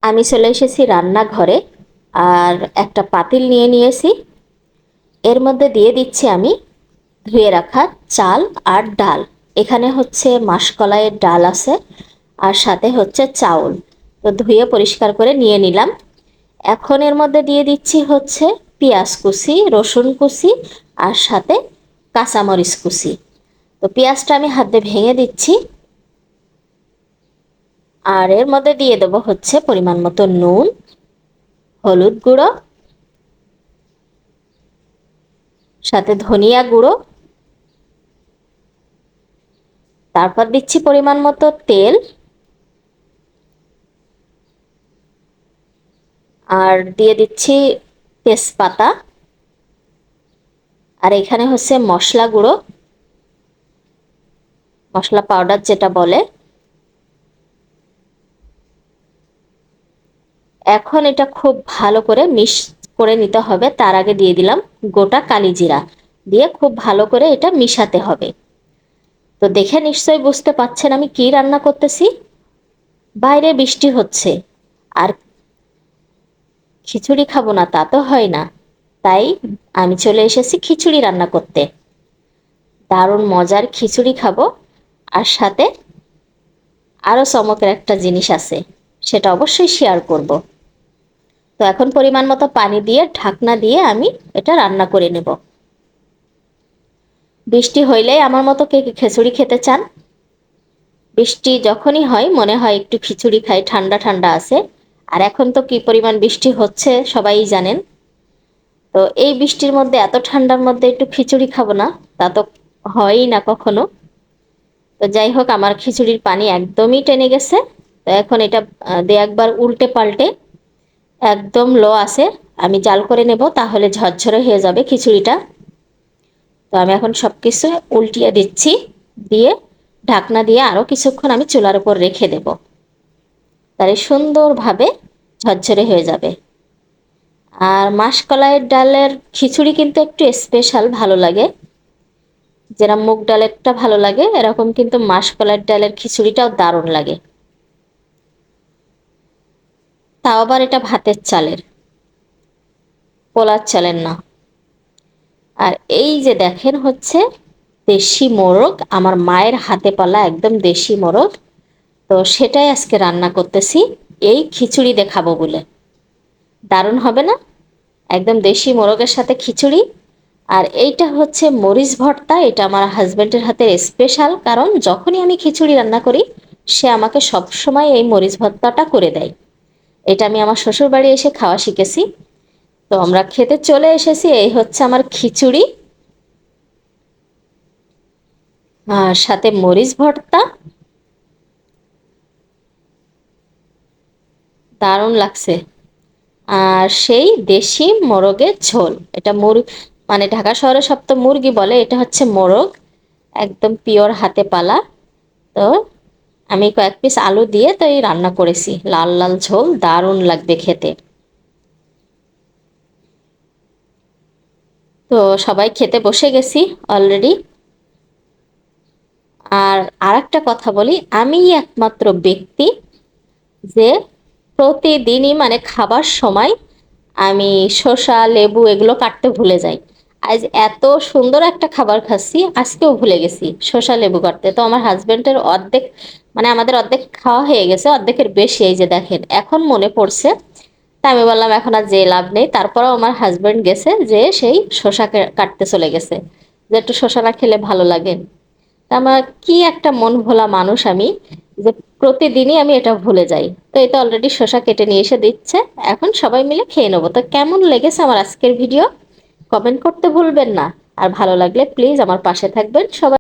আমি চলে এসেছি রান্নাঘরে। আর একটা পাতিল নিয়ে নিয়েছি। এর মধ্যে দিয়ে দিচ্ছি আমি ধুয়ে রাখা চাল আর ডাল। এখানে হচ্ছে মাসকলাইয়ের ডাল আছে, আর সাথে হচ্ছে চাউল। তো ধুয়ে পরিষ্কার করে নিয়ে নিলাম। এখন এর মধ্যে দিয়ে দিচ্ছি হচ্ছে পেঁয়াজ কুচি, রসুন কুচি, আর সাথে কাঁচামরিচ কুচি। তো পেঁয়াজটা আমি হাত দিয়ে ভেঙে দিচ্ছি। আর এর মধ্যে দিয়ে দেবো হচ্ছে পরিমাণ মতো নুন, হলুদ গুঁড়ো, সাথে ধনিয়া গুঁড়ো। তারপর দিচ্ছি পরিমাণ মতো তেল, আর দিয়ে দিচ্ছি তেজপাতা। আর এখানে হচ্ছে মশলা গুঁড়ো, মশলা পাউডার যেটা বলে। এখন এটা খুব ভালো করে মিক্স করে নিতে হবে। তার আগে দিয়ে দিলাম গোটা কালিজিরা, দিয়ে খুব ভালো করে এটা মিশাতে হবে। তো দেখে নিশ্চয়ই বুঝতে পাচ্ছেন আমি কি রান্না করতেছি। বাইরে বৃষ্টি হচ্ছে, আর খিচুড়ি খাবো না তা তো হয় না। তাই আমি চলে এসেছি খিচুড়ি রান্না করতে। দারুণ মজার খিচুড়ি খাবো। আর সাথে আরো চমকের একটা জিনিস আছে, সেটা অবশ্যই শেয়ার করব। তো এখন পরিমাণ মতো পানি দিয়ে ঢাকনা দিয়ে আমি এটা রান্না করে নেব। বৃষ্টি হইলেই আমার মতো কে কে খিচুড়ি খেতে চান? বৃষ্টি যখনই হয় মনে হয় একটু খিচুড়ি খাই, ঠান্ডা ঠান্ডা আছে। আর এখন তো কি পরিমাণ বৃষ্টি হচ্ছে সবাই জানেন। তো এই বৃষ্টির মধ্যে, এত ঠান্ডার মধ্যে একটু খিচুড়ি খাবো না তা তো হয়ই না কখনো। তো যাই হোক, আমার খিচুড়ির পানি একদমই টেনে গেছে। তো এখন এটা দিয়ে একবার উল্টে পাল্টে একদম লো আছে আমি জাল করে নেব, তাহলে ঝরঝরে হয়ে যাবে খিচুড়িটা। তো আমি এখন সব কিছু উল্টিয়ে দিচ্ছি, দিয়ে ঢাকনা দিয়ে আরও কিছুক্ষণ আমি চুলার উপর রেখে দেব। তাহলে সুন্দরভাবে ঝরঝরে হয়ে যাবে। আর মাসকলাইয়ের ডালের খিচুড়ি কিন্তু একটু স্পেশাল, ভালো লাগে। যেরকম মুগ ডালেরটা ভালো লাগে, এরকম কিন্তু মাসকলাইয়ের ডালের খিচুড়িটাও দারুণ লাগে। তাও আবার এটা ভাতের চালের, পোলার চালের না। আর এই যে দেখেন হচ্ছে দেশি মোরগ, আমার মায়ের হাতে পালা একদম দেশি মোরগ। তো সেটাই আজকে রান্না করতেছি এই খিচুড়ি দেখাবো বলে। দারুণ হবে না? একদম দেশি মোরগের সাথে খিচুড়ি। আর এইটা হচ্ছে মরিচ ভর্তা, এটা আমার হাজবেন্ডের হাতের স্পেশাল, কারণ যখনই আমি খিচুড়ি রান্না করি সে আমাকে সব সময় এই মরিচ ভর্তাটা করে দেয়। এটা আমি আমার শ্বশুর বাড়ি এসে খাওয়া শিখেছি। তো আমরা খেতে চলে এসেছি। এই হচ্ছে আমার খিচুড়ি, আর সাথে মরিচ ভর্তা। দারুণ লাগছে। আর সেই দেশি মোরগের ঝোল, এটা মানে ঢাকা শহরে সব তো মুরগি বলে, এটা হচ্ছে মোরগ, একদম পিওর হাতে পালা। তো আমি কয়েক পিস আলু দিয়ে তো এই রান্না করেছি, লাল লাল ঝোল, দারুণ লাগবে খেতে। তো সবাই খেতে বসে গেছি অলরেডি। আর আরেকটা কথা বলি, আমি একমাত্র ব্যক্তি যে প্রতিদিনই মানে খাবার সময় আমি শসা লেবু এগুলো কাটতে ভুলে যাই। আজ এত সুন্দর একটা খাবার খাচ্ছি, আজকেও ভুলে গেছি শসা লেবু কাটতে। তো আমার হাজবেন্ডের অর্ধেক, মানে আমাদের অর্ধেক খাওয়া হয়ে গেছে, অর্ধেকের বেশি এই যে দেখেন এখন মনে পড়ছে। তা আমি বললাম এখন আর যে লাভ নেই। তারপরেও আমার হাজবেন্ড গেছে, যে সেই শসা কাটতে চলে গেছে, যে একটু শসা না খেলে ভালো লাগে। তা আমার কি একটা মন ভোলা মানুষ আমি, যে প্রতিদিনই আমি এটা ভুলে যাই। তো এটা অলরেডি শসা কেটে নিয়ে এসে দিচ্ছে, এখন সবাই মিলে খেয়ে নেবো। তো কেমন লেগেছে আমার আজকের ভিডিও কমেন্ট করতে ভুলবেন না। আর ভালো লাগলে প্লিজ আমার পাশে থাকবেন সবাই।